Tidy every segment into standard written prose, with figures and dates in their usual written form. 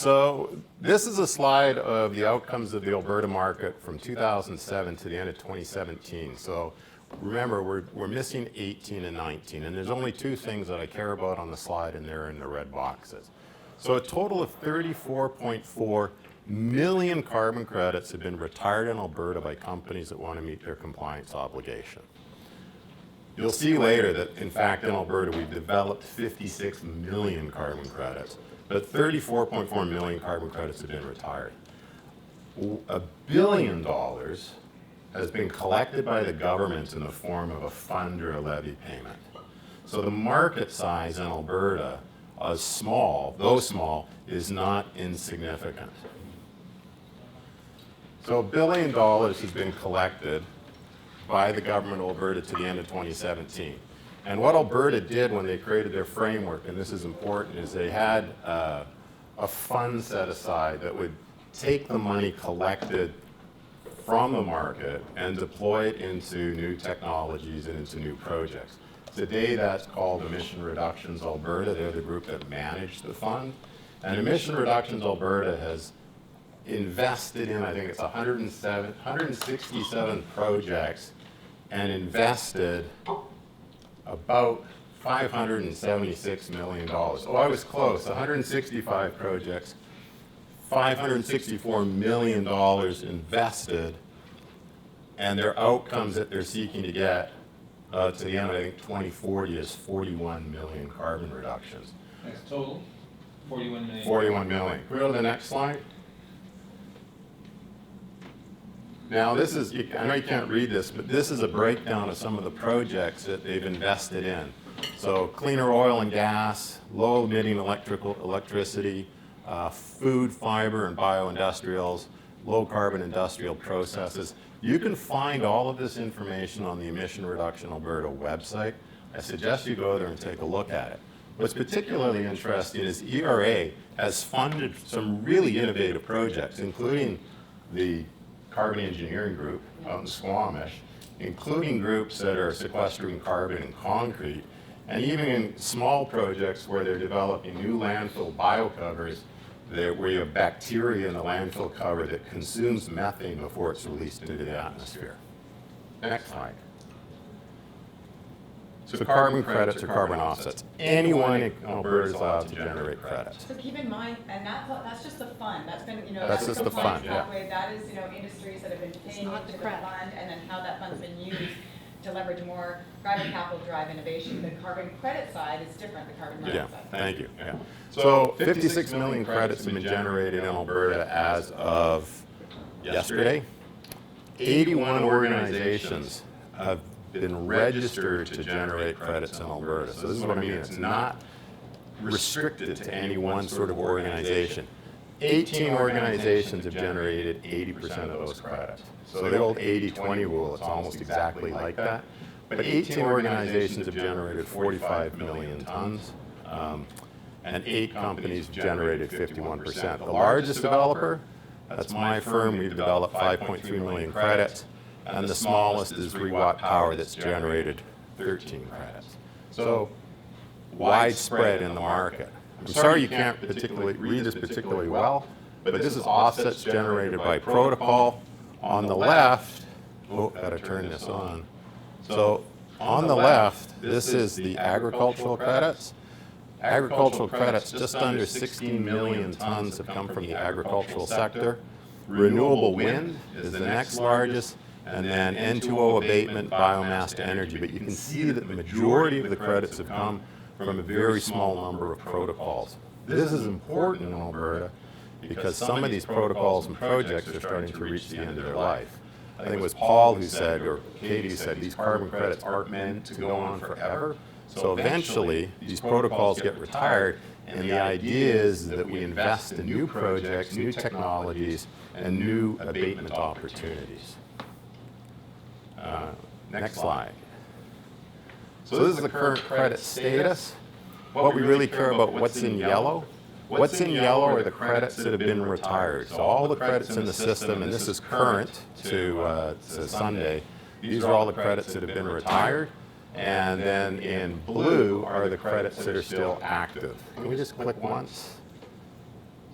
So this is a slide of the outcomes of the Alberta market from 2007 to the end of 2017. So remember, we're missing 18 and 19, and there's only two things that I care about on the slide, and they're in the red boxes. So a total of 34.4 million carbon credits have been retired in Alberta by companies that want to meet their compliance obligation. You'll see later that, in fact, in Alberta, we've developed 56 million carbon credits, but 34.4 million carbon credits have been retired. $1 billion has been collected by the government in the form of a fund or a levy payment. So the market size in Alberta, though small, is not insignificant. So $1 billion has been collected by the government of Alberta to the end of 2017. And what Alberta did when they created their framework, and this is important, is they had a fund set aside that would take the money collected from the market and deploy it into new technologies and into new projects. Today that's called Emission Reductions Alberta. They're the group that managed the fund. And Emission Reductions Alberta has invested in, I think it's 167 projects, and invested about $576 million. Oh, I was close, 165 projects, $564 million invested, and their outcomes that they're seeking to get to the end of, I think, 2040 is 41 million carbon reductions. That's total? 41 million. 41 million. Can we go to the next slide? Now this is, I know you can't read this, but this is a breakdown of some of the projects that they've invested in. So cleaner oil and gas, low emitting electricity, food, fiber, and bioindustrials, low carbon industrial processes. You can find all of this information on the Emission Reduction Alberta website. I suggest you go there and take a look at it. What's particularly interesting is ERA has funded some really innovative projects, including the Carbon Engineering Group out in Squamish, including groups that are sequestering carbon in concrete, and even in small projects where they're developing new landfill biocovers where you have bacteria in the landfill cover that consumes methane before it's released into the atmosphere. Next slide. So carbon credits or carbon offsets. Anyone in Alberta is allowed to generate credits. So keep in mind, and that's just the fund. That's been, that's just the fund, yeah. That is, industries that have been paying into the fund, and then how that fund's been used to leverage more private capital to drive innovation. The carbon credit side is different, the carbon market side. Thank you. Yeah. So 56 million credits have been generated in Alberta as of yesterday. 81 organizations have been registered to generate credits in Alberta. So this is what I mean. It's not restricted to any one sort of organization. 18 organizations have generated 80% of those credits. So the old 80-20 rule, it's almost exactly like that. But 18 organizations have generated 45 million tons, and 8 companies generated 51%. The largest developer, that's my firm, we've developed 5.3 million credits, and the smallest is 3 Watt Power that's generated 13 credits. So widespread in the market. I'm sorry you can't read this particularly well, but this is offsets generated by protocol. On the left, gotta turn this on. So on the left, this is the agricultural credits. Agricultural credits, just under 16 million tons have come from the agricultural sector. Renewable wind is the next largest, and then N2O abatement, biomass to energy. But you can see that the majority of the credits have come from a very small number of protocols. This is important in Alberta because some of these protocols and projects are starting to reach the end of their life. I think it was Paul who said, or Katie said, these carbon credits aren't meant to go on forever. So eventually, these protocols get retired, and the idea is that we invest in new projects, new technologies, and new abatement opportunities. Next slide. So this is the current credit status. What we really care about, what's in yellow. What's in yellow are the credits that have been retired. So all the credits in the system, and this is current to Sunday, these are all the credits that have been retired. And then in blue are the credits that are still active. Can we just click once?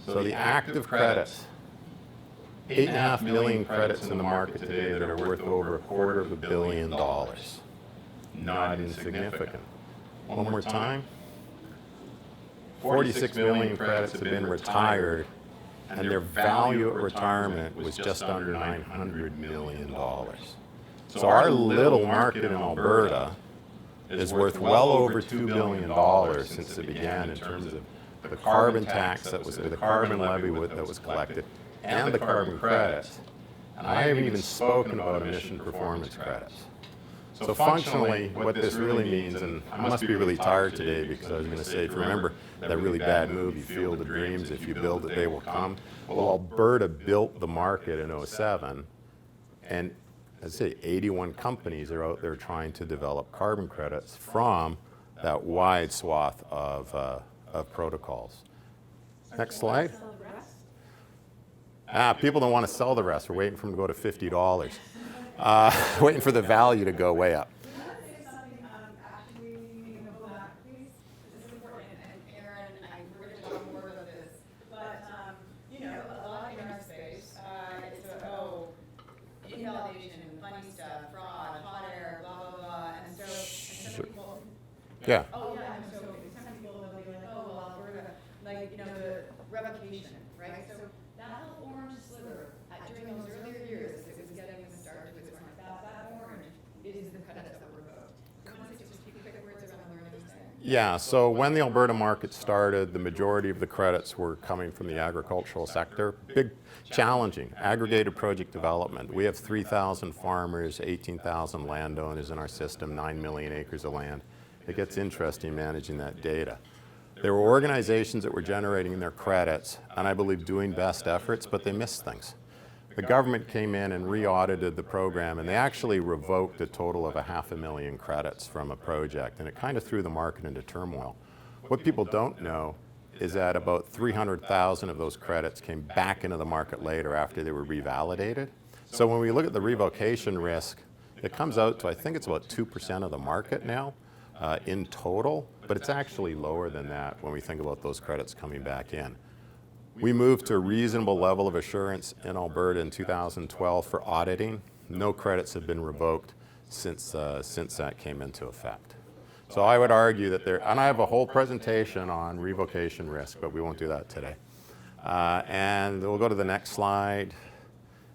So the active credits, 8.5 million credits in the market today that are worth over $250 million. Not insignificant. One more time. 46 million credits have been retired, and their value at retirement was just under $900 million. So our little market in Alberta is worth well over $2 billion since it began in terms of the carbon tax that was, the carbon levy that was collected, and the carbon credits. And I haven't even spoken about emission performance credits. So functionally, what this really means, and I must be really tired today because I was going to say, if you remember that really bad movie, Field of Dreams, if you build it, they will come. Well, Alberta built the market in '07, and I'd say 81 companies are out there trying to develop carbon credits from that wide swath of protocols. Next slide. People don't want to sell the rest. We're waiting for them to go to $50. Waiting for the value to go way up. Can I say something, actually, go back, please? This is important, and Aaron, we're going to talk more about this. But, you know, a lot in our space, it's invalidation, funny stuff, fraud, hot air, blah, blah, blah. And so some people, Yeah. oh, yeah, and so some people will be like, oh, well, Alberta, like, you know, the revocation, right? So that little orange sliver, during those earlier years, as it was getting the start to its run, that orange is the credits that were revoked. So I want to just keep quick words around learning there. Yeah, so when the Alberta market started, the majority of the credits were coming from the agricultural sector. Big, challenging, aggregated project development. We have 3,000 farmers, 18,000 landowners in our system, 9 million acres of land. It gets interesting managing that data. There were organizations that were generating their credits, and I believe doing best efforts, but they missed things. The government came in and re-audited the program, and they actually revoked a total of 500,000 credits from a project, and it kind of threw the market into turmoil. What people don't know is that about 300,000 of those credits came back into the market later after they were revalidated. So when we look at the revocation risk, it comes out to, I think it's about 2% of the market now in total, but it's actually lower than that when we think about those credits coming back in. We moved to a reasonable level of assurance in Alberta in 2012 for auditing. No credits have been revoked since that came into effect. So I would argue that there, and I have a whole presentation on revocation risk, but we won't do that today. And we'll go to the next slide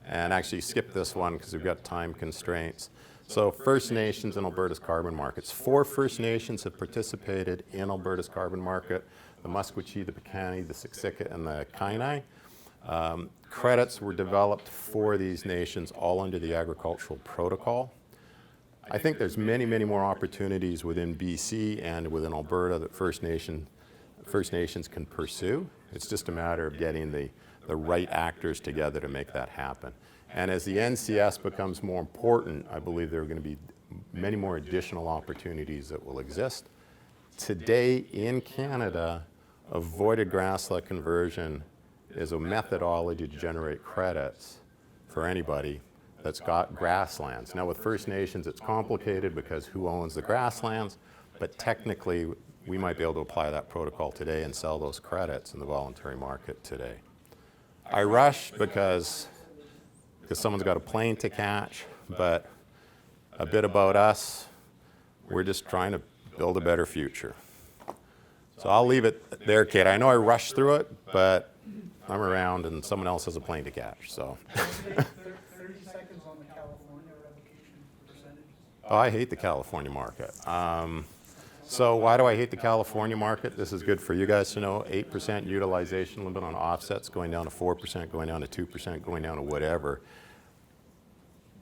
and actually skip this one because we've got time constraints. So First Nations in Alberta's carbon markets. 4 First Nations have participated in Alberta's carbon market: the Musqueam, the Piikani, the Siksika, and the Kainai. Credits were developed for these nations all under the agricultural protocol. I think there's many, many more opportunities within BC and within Alberta that First Nations can pursue. It's just a matter of getting the right actors together to make that happen. And as the NCS becomes more important, I believe there are going to be many more additional opportunities that will exist. Today in Canada, avoided grassland conversion is a methodology to generate credits for anybody that's got grasslands. Now with First Nations it's complicated because who owns the grasslands, but technically we might be able to apply that protocol today and sell those credits in the voluntary market today. I rush because someone's got a plane to catch, but a bit about us, we're just trying to build a better future. So I'll leave it there, Kate. I know I rushed through it, but I'm around and someone else has a plane to catch, so. 30 seconds on the California revocation percentage. Oh, I hate the California market. So why do I hate the California market? This is good for you guys to know. 8% utilization limit on offsets, going down to 4%, going down to 2%, going down to whatever.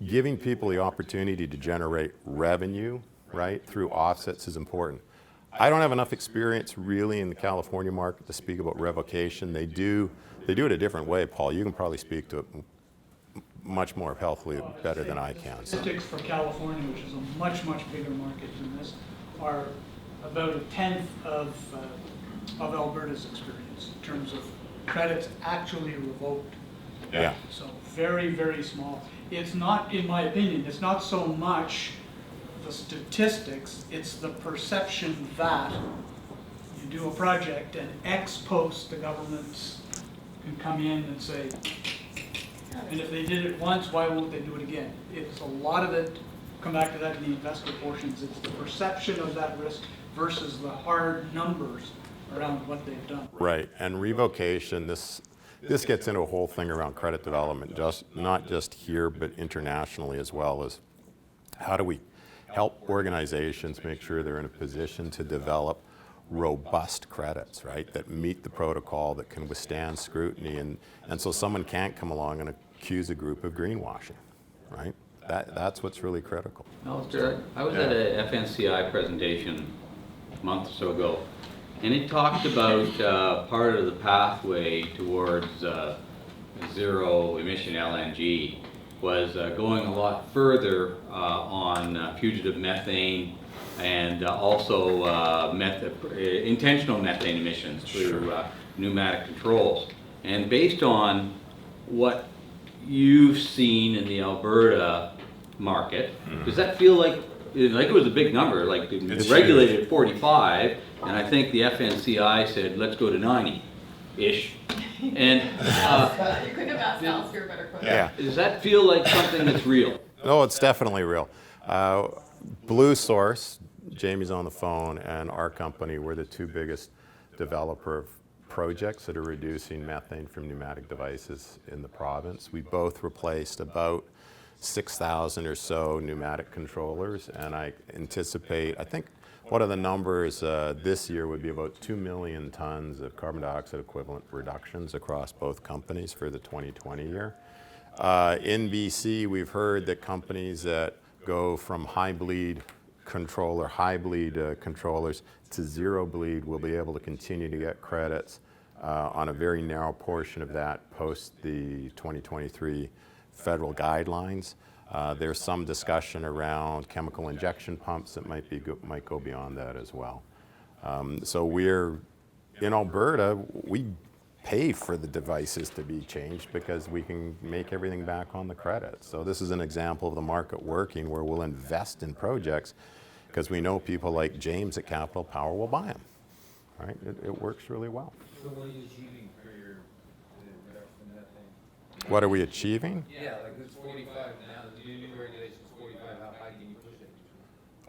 Giving people the opportunity to generate revenue, right, through offsets is important. I don't have enough experience really in the California market to speak about revocation. They do it a different way, Paul. You can probably speak to it much more healthily, better than I can. So. Statistics for California, which is a much, much bigger market than this, are about 1/10 of Alberta's experience in terms of credits actually revoked. Yeah. So very, very small. It's not, in my opinion, it's not so much the statistics, it's the perception that you do a project and ex post the government's can come in and say, and if they did it once, why won't they do it again? It's a lot of it, come back to that in the investor portions, it's the perception of that risk versus the hard numbers around what they've done. Right, and revocation, this gets into a whole thing around credit development, not just here, but internationally as well, as how do we help organizations make sure they're in a position to develop robust credits, right, that meet the protocol, that can withstand scrutiny, and so someone can't come along and accuse a group of greenwashing, right? That's what's really critical. Alastair, I was at a FNCI presentation a month or so ago, and it talked about part of the pathway towards zero emission LNG was going a lot further on fugitive methane and also intentional methane emissions through pneumatic controls. And based on what you've seen in the Alberta market, does that feel like it was a big number, like it's regulated at 45, and I think the FNCI said, let's go to 90-ish. And You couldn't have asked Alastair a better question. Yeah. does that feel like something that's real? No, it's definitely real. Blue Source, Jamie's on the phone, and our company, we're the two biggest developer of projects that are reducing methane from pneumatic devices in the province. We both replaced about 6,000 or so pneumatic controllers, and I anticipate, I think one of the numbers this year would be about 2 million tons of carbon dioxide equivalent reductions across both companies for the 2020 year. In BC, we've heard that companies that go from high bleed controllers to zero bleed will be able to continue to get credits on a very narrow portion of that post the 2023 federal guidelines. There's some discussion around chemical injection pumps that might go beyond that as well. So we're in Alberta, we pay for the devices to be changed because we can make everything back on the credit. So this is an example of the market working where we'll invest in projects because we know people like James at Capital Power will buy them. Right? It works really well. So what are you achieving for your reduction in methane? What are we achieving? Yeah, like it's 45 now, the new regulation's 45, how high can you push it?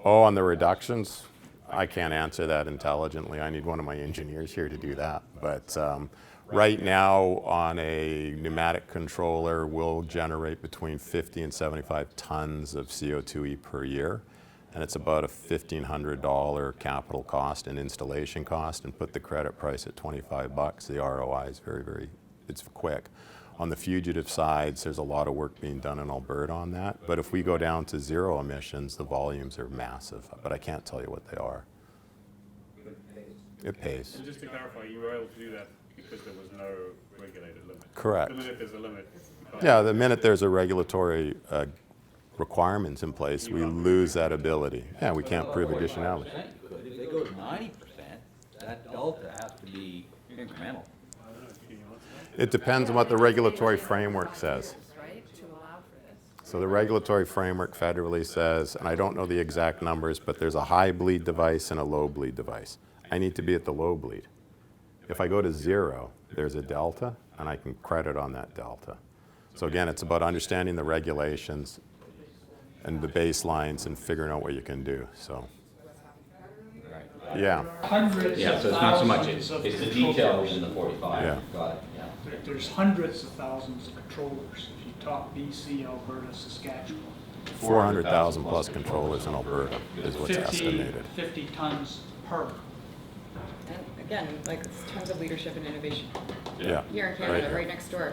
Oh, on the reductions, I can't answer that intelligently. I need one of my engineers here to do that. But right now, on a pneumatic controller, we'll generate between 50 and 75 tons of CO2e per year. And it's about a $1,500 capital cost and installation cost, and put the credit price at $25. The ROI is it's quick. On the fugitive sides, there's a lot of work being done in Alberta on that. But if we go down to zero emissions, the volumes are massive. But I can't tell you what they are. It pays. And just to clarify, you were able to do that because there was no regulated limit. Correct. The minute there's a limit. Yeah, the minute there's a regulatory requirements in place, we lose that ability. Yeah, we can't prove additionality. If they go to 90%, that delta has to be incremental. It depends on what the regulatory framework says. Right, to allow for this. So the regulatory framework federally says, and I don't know the exact numbers, but there's a high bleed device and a low bleed device. I need to be at the low bleed. If I go to zero, there's a delta, and I can credit on that delta. So again, it's about understanding the regulations and the baselines and figuring out what you can do. So, yeah. Hundreds Yeah, of so it's not so much, thousands of it's the controllers. details in the 45. Yeah. Got it, yeah. There's hundreds of thousands of controllers if you talk BC, Alberta, Saskatchewan. 400,000 plus controllers in Alberta is what's 50 estimated. 50 tons per. And again, like, it's tons of leadership and innovation Yeah. here in Canada, here. right next door.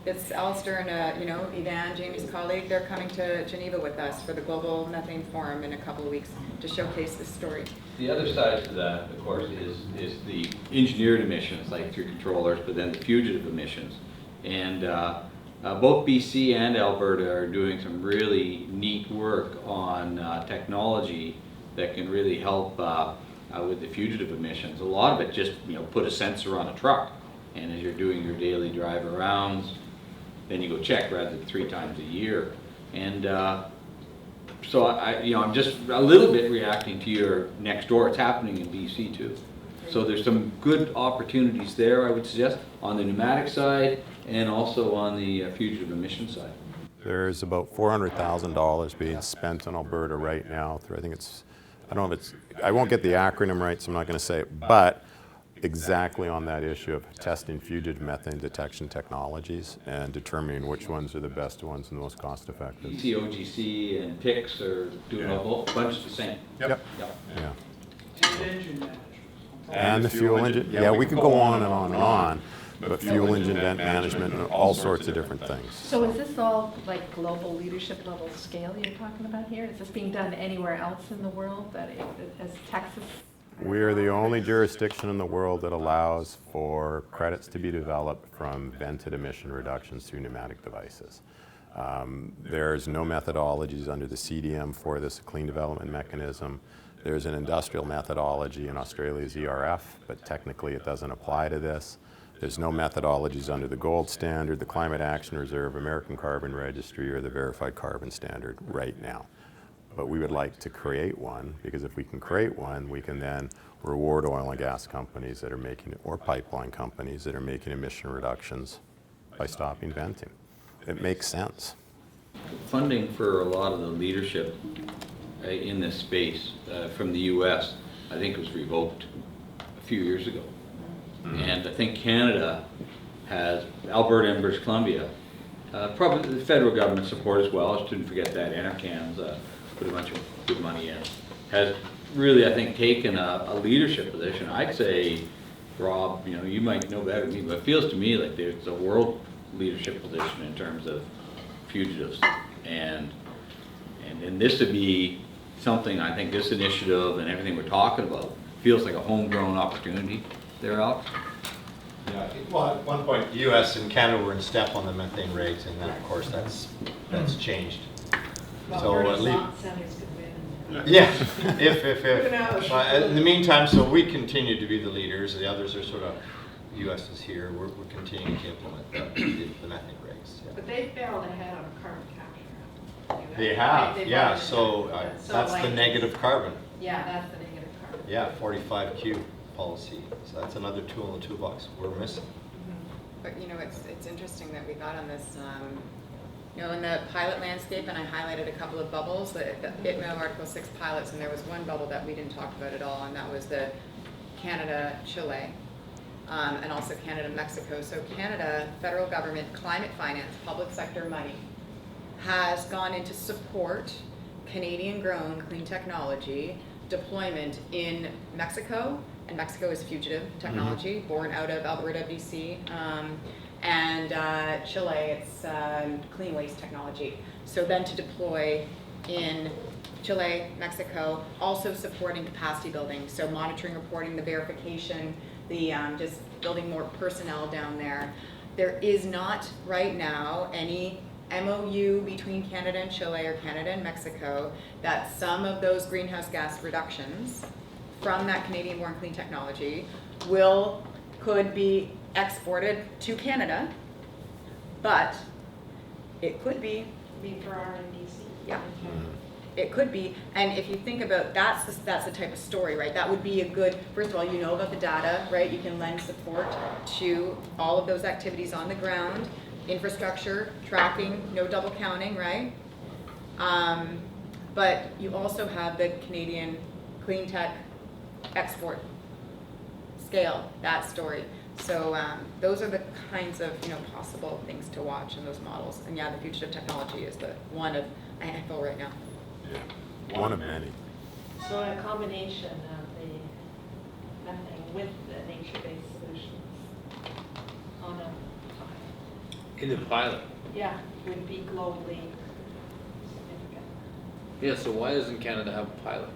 It's Alastair and, Evan, Jamie's colleague, they're coming to Geneva with us for the Global Methane Forum in a couple of weeks to showcase this story. The other side to that, of course, is the engineered emissions, like through controllers, but then the fugitive emissions. And both BC and Alberta are doing some really neat work on technology that can really help with the fugitive emissions. A lot of it just, put a sensor on a truck, and as you're doing your daily drive arounds, then you go check rather than 3 times a year. And so I'm just a little bit reacting to your next door. It's happening in BC too. So there's some good opportunities there, I would suggest, on the pneumatic side and also on the fugitive emission side. There's about $400,000 being spent in Alberta right now through, I think it's, I don't know if it's, I won't get the acronym right, so I'm not going to say it, but exactly on that issue of testing fugitive methane detection technologies and determining which ones are the best ones and the most cost effective. OGC and PICS are doing a whole bunch of the same. Yep. Yep. Yeah. And engine management. And the fuel engine, yeah, we could go on and on and on, but fuel engine vent management and all sorts of different things. So is this all like global leadership level scale you're talking about here? Is this being done anywhere else in the world that as Texas? We are the only jurisdiction in the world that allows for credits to be developed from vented emission reductions through pneumatic devices. There's no methodologies under the CDM for this clean development mechanism. There's an industrial methodology in Australia's ERF, but technically it doesn't apply to this. There's no methodologies under the gold standard, the Climate Action Reserve, American Carbon Registry, or the Verified Carbon Standard right now. But we would like to create one, because if we can create one, we can then reward oil and gas companies that are making, or pipeline companies that are making emission reductions by stopping venting. It makes sense. Funding for a lot of the leadership in this space from the US, I think was revoked a few years ago. And I think Canada has, Alberta and British Columbia, probably the federal government support as well, I shouldn't forget that, NRCan's put a bunch of good money in, has really, I think, taken a leadership position. I'd say, Rob, you know, you might know better than me, but it feels to me like there's a world leadership position in terms of fugitives. And this would be something, I think this initiative and everything we're talking about feels like a homegrown opportunity there, Alex. Yeah, well, at one point, the US and Canada were in step on the methane regs, and then, of course, that's changed. So at least, yeah, if. In the meantime, so we continue to be the leaders. The others are sort of, the US is here. We're continuing to implement the methane regs. Yeah. But they failed ahead on carbon capture. They have, They've yeah. already So done it. So, that's like, the negative carbon. Yeah, that's the negative carbon. Yeah, 45Q policy. So that's another tool in the toolbox we're missing. But you know, it's interesting that we got on this, you know, in the pilot landscape, and I highlighted a couple of bubbles, the ITMO Article 6 pilots, and there was one bubble that we didn't talk about at all, and that was the Canada-Chile, and also Canada-Mexico. So Canada, federal government, climate finance, public sector money, has gone into support Canadian-grown clean technology deployment in Mexico, and Mexico is fugitive technology, born out of Alberta, BC, and Chile, it's clean waste technology. So then to deploy in Chile, Mexico, also supporting capacity building, so monitoring, reporting, the verification, the just building more personnel down there. There is not right now any MOU between Canada and Chile or Canada and Mexico that some of those greenhouse gas reductions from that Canadian-born clean technology could be exported to Canada, but it could be For RNDC. Yeah. It could be, and if you think about that's the type of story, right? That would be a good, first of all, you know about the data, right? You can lend support to all of those activities on the ground, infrastructure, tracking, no double counting, right? But you also have the Canadian clean tech export scale, that story. So those are the kinds of possible things to watch in those models. And yeah, the fugitive technology is the one of a handful right now. Yeah, one of many. So a combination of the methane with the nature-based solutions on a, In the pilot. yeah, would be globally significant. Yeah, so why doesn't Canada have a pilot?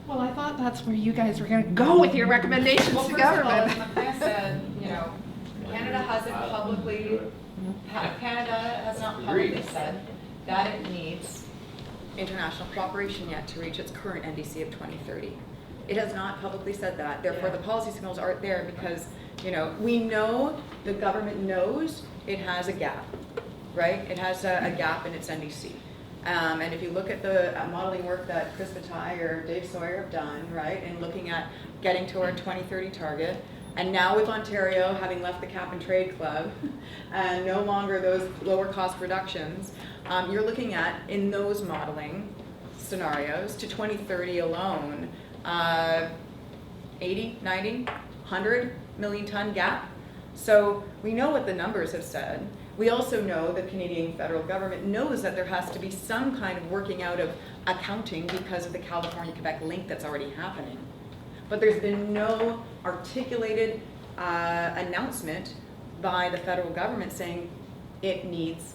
Well, I thought that's where you guys were going to go with your recommendations Well, to first of all, government. as Matthias said, Canada hasn't publicly, Canada has not publicly said that it needs international cooperation yet to reach its current NDC of 2030. It has not publicly said that. Therefore, the policy signals aren't there because, we know, the government knows it has a gap, right? It has a gap in its NDC. And if you look at the modeling work that Chris Bataille or Dave Sawyer have done, right, and looking at getting to our 2030 target, and now with Ontario having left the cap and trade club, and no longer those lower cost reductions, you're looking at, in those modeling scenarios, to 2030 alone, 80, 90, 100 million ton gap. So we know what the numbers have said. We also know the Canadian federal government knows that there has to be some kind of working out of accounting because of the California-Quebec link that's already happening. But there's been no articulated announcement by the federal government saying it moves.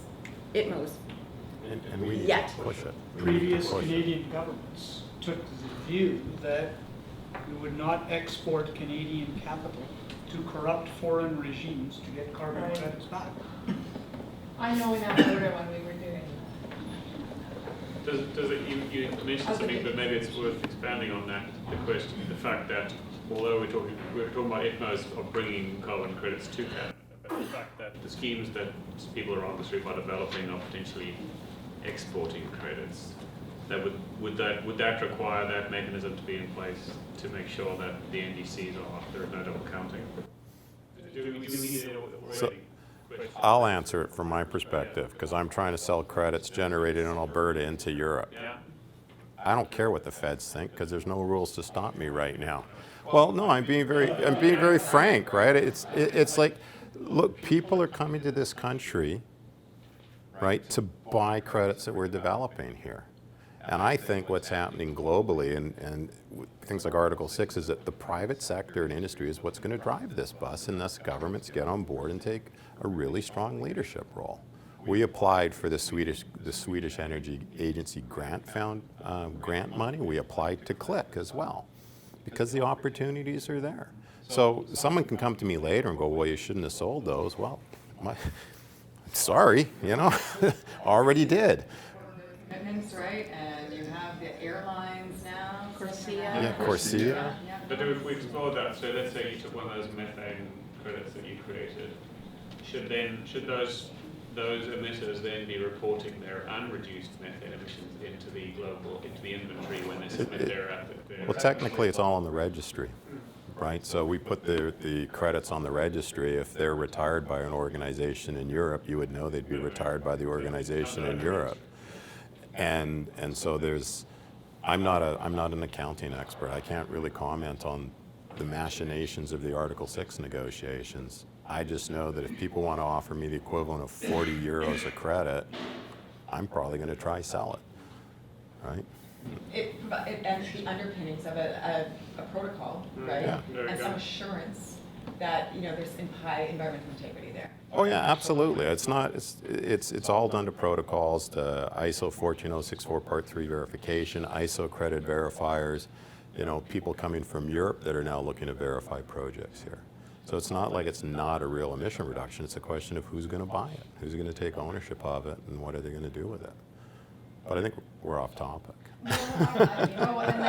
And we need Yet. to push it. We need to Previous push it. Canadian governments took the view that we would not export Canadian capital to corrupt foreign regimes to get carbon Right. credits back. I know in Alberta when we were doing Does it, you mentioned something, but maybe it's worth expanding on that, the question, the fact that although we're talking about IFMOs of bringing carbon credits to Canada, but the fact that the schemes that people around the street are developing are potentially exporting credits, that would that require that mechanism to be in place to make sure that the NDCs there is no double counting? Do we need it already? So- I'll answer it from my perspective, because I'm trying to sell credits generated in Alberta into Europe. Yeah. I don't care what the feds think, because there's no rules to stop me right now. Well, no, I'm being very frank, right? It's like, look, people are coming to this country, right, to buy credits that we're developing here. And I think what's happening globally and things like Article 6 is that the private sector and industry is what's going to drive this bus, and thus governments get on board and take a really strong leadership role. We applied for the Swedish Energy Agency grant money. We applied to CLIC as well, because the opportunities are there. So someone can come to me later and go, well, you shouldn't have sold those. Well, sorry, already did. Commitments, right? And you have the airlines now. Corsia. Yeah, Corsia. Yeah. But if we explore that, so let's say you took one of those methane credits that you created, should those emitters then be reporting their unreduced methane emissions into the inventory when they submit their Well, technically, it's all on the registry, right? So we put the credits on the registry. If they're retired by an organization in Europe, you would know they'd be retired by the organization in Europe. And so I'm not an accounting expert. I can't really comment on the machinations of the Article 6 negotiations. I just know that if people want to offer me the equivalent of 40 euros a credit, I'm probably going to try sell it, right? And the underpinnings of a protocol, right? Yeah. And some assurance that, there's high environmental integrity there. Oh yeah, absolutely. It's all done to protocols, to ISO 14064 Part 3 verification, ISO accredited verifiers, people coming from Europe that are now looking to verify projects here. So it's not like it's not a real emission reduction. It's a question of who's going to buy it, who's going to take ownership of it, and what are they going to do with it. But I think we're off topic. No, and